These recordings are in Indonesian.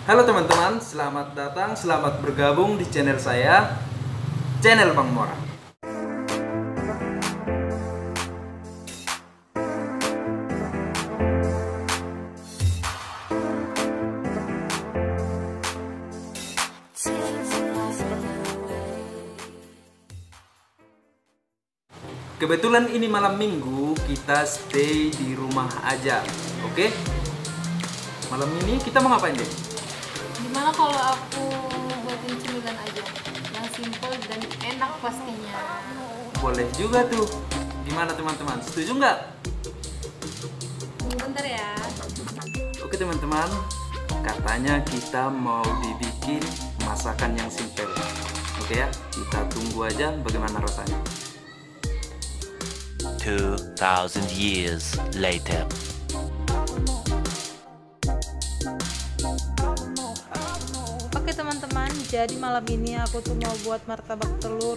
Halo teman-teman, selamat datang, selamat bergabung di channel saya, channel Bang Mora. Kebetulan ini malam minggu, kita stay di rumah aja, oke? Malam ini kita mau ngapain deh? Gimana kalau aku buatin cemilan aja yang simple dan enak pastinya. Boleh juga tuh. Gimana teman-teman, setuju nggak? Tunggu bentar ya. Oke teman-teman, katanya kita mau dibikin masakan yang simple. Oke ya, kita tunggu aja bagaimana rasanya. 2000 years later. Oke teman-teman, jadi malam ini aku tuh mau buat martabak telur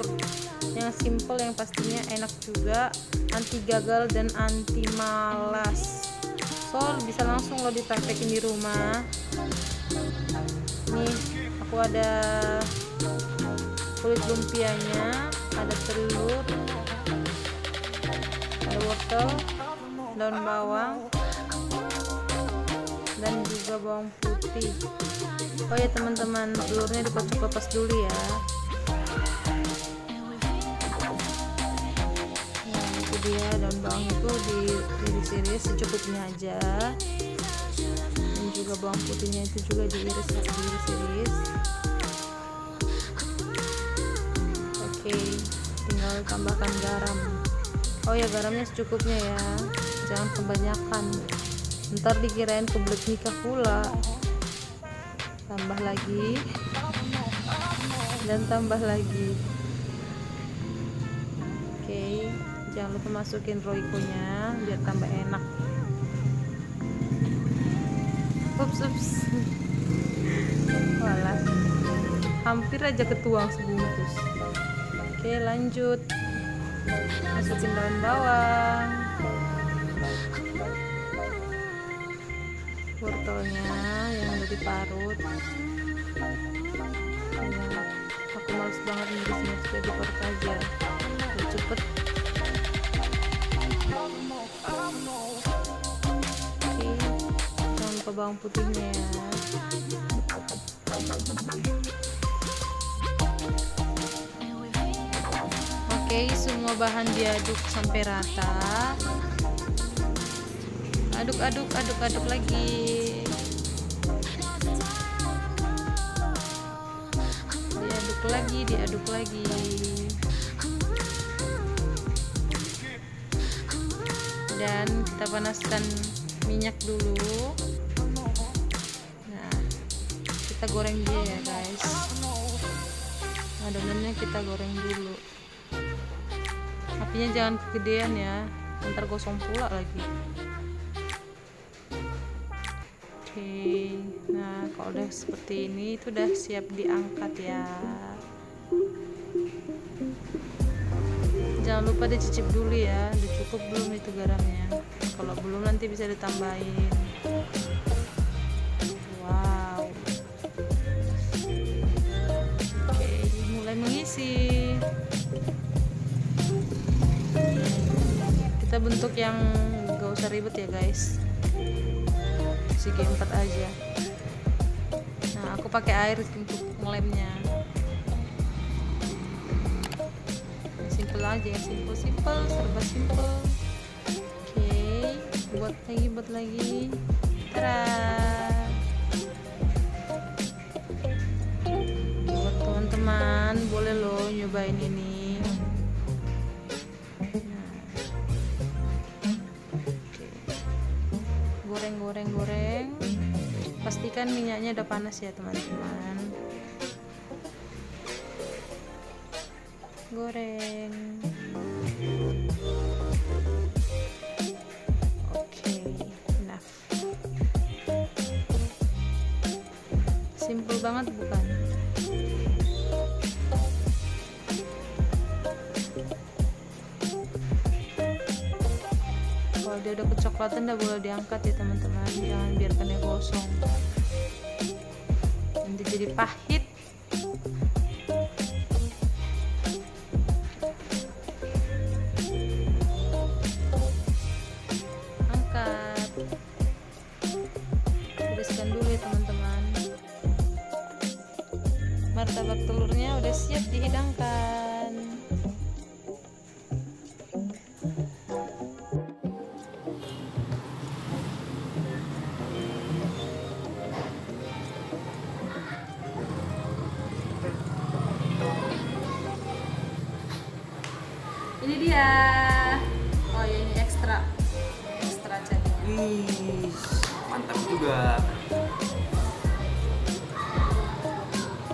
yang simple, yang pastinya enak juga, anti gagal dan anti malas. So bisa langsung lo dipraktekin di rumah. Nih aku ada kulit lumpianya, ada telur, ada wortel, daun bawang, dan juga bawang putih. Oh ya teman-teman, telurnya dikocok lepas dulu ya. Nah itu dia, daun bawang itu diiris-iris secukupnya aja, dan juga bawang putihnya itu juga diiris-iris. Oke, tinggal tambahkan garam. Oh ya, garamnya secukupnya ya, jangan kebanyakan, ntar dikirain kebelet nikah pula. Tambah lagi dan tambah lagi. Oke, jangan lupa masukin roiko nya biar tambah enak. Ups. Walah, hampir aja ketuang sebungkus. Oke, lanjut. Masukin daun bawang, wortelnya yang udah diparut. Ya, aku males banget ngirisnya, sudah diparut aja biar cepet. Oke, jangan lupa bawang putihnya ya. Oke, semua bahan diaduk sampai rata. Aduk lagi. Diaduk lagi. Dan kita panaskan minyak dulu. Nah, kita goreng dia ya guys. Adonannya kita goreng dulu. Apinya jangan kegedean ya, ntar gosong pula lagi. Oke, nah kalau udah seperti ini itu udah siap diangkat ya. Jangan lupa dicicip dulu ya, udah cukup belum itu garamnya. Kalau belum nanti bisa ditambahin. Wow. Oke, mulai mengisi. Kita bentuk yang gak usah ribet ya guys, segi 4 aja. Nah aku pakai air untuk ngelemnya. Simple aja ya, simple, serba simple. Oke, buat lagi. Tada. Buat teman-teman boleh loh nyobain ini. Goreng, pastikan minyaknya udah panas ya teman-teman. Goreng. Oke, enough. Simple banget bukan? Kalau dia udah kecoklatan udah boleh diangkat ya teman-teman, jangan biarkan dia gosong. pahit. Angkat. Tiriskan dulu ya teman-teman. Martabak telurnya udah siap dihidangkan. Ini dia. Oh ya, ini ekstra cabenya. Wih, mantap juga.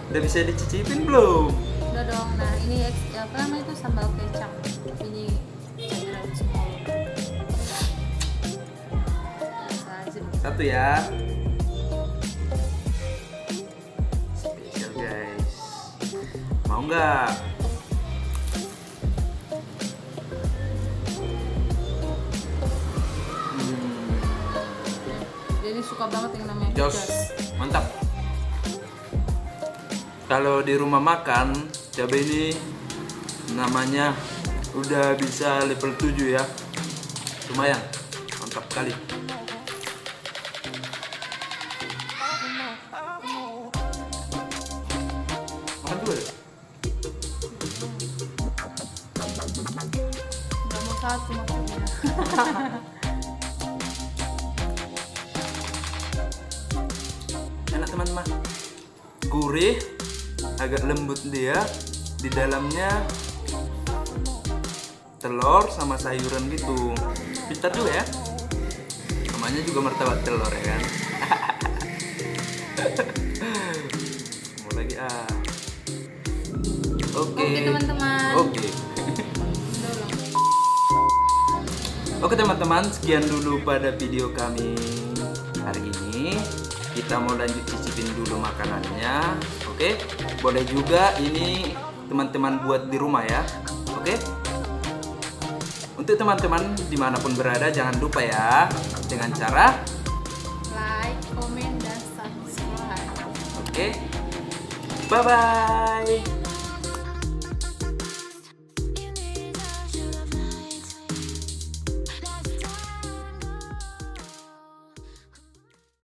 Udah bisa dicicipin belum? Udah dong. Nah, ini apa namanya itu, sambal kecap. Ini campuran semua. Biasa aja. Satu ya. Spesial guys. Mau nggak? Jadi suka banget yang namanya Jos, pedas. mantap. Kalau di rumah makan, cabai ini namanya udah bisa level 7 ya. Lumayan, mantap kali. Makan dulu ya? Udah mau satu maksudnya. Enak teman-teman. Gurih, agak lembut dia. Di dalamnya telur sama sayuran gitu. Pintar juga ya. Namanya juga martabak telur ya kan. Mau lagi ah. Oke. Oke, teman-teman. Oke. Oke teman-teman, sekian dulu pada video kami hari ini. Kita mau lanjut cicipin dulu makanannya. Oke, boleh juga ini teman-teman buat di rumah ya. Oke. Untuk teman-teman dimanapun berada, jangan lupa ya dengan cara Like, komen, dan subscribe. oke. Bye bye.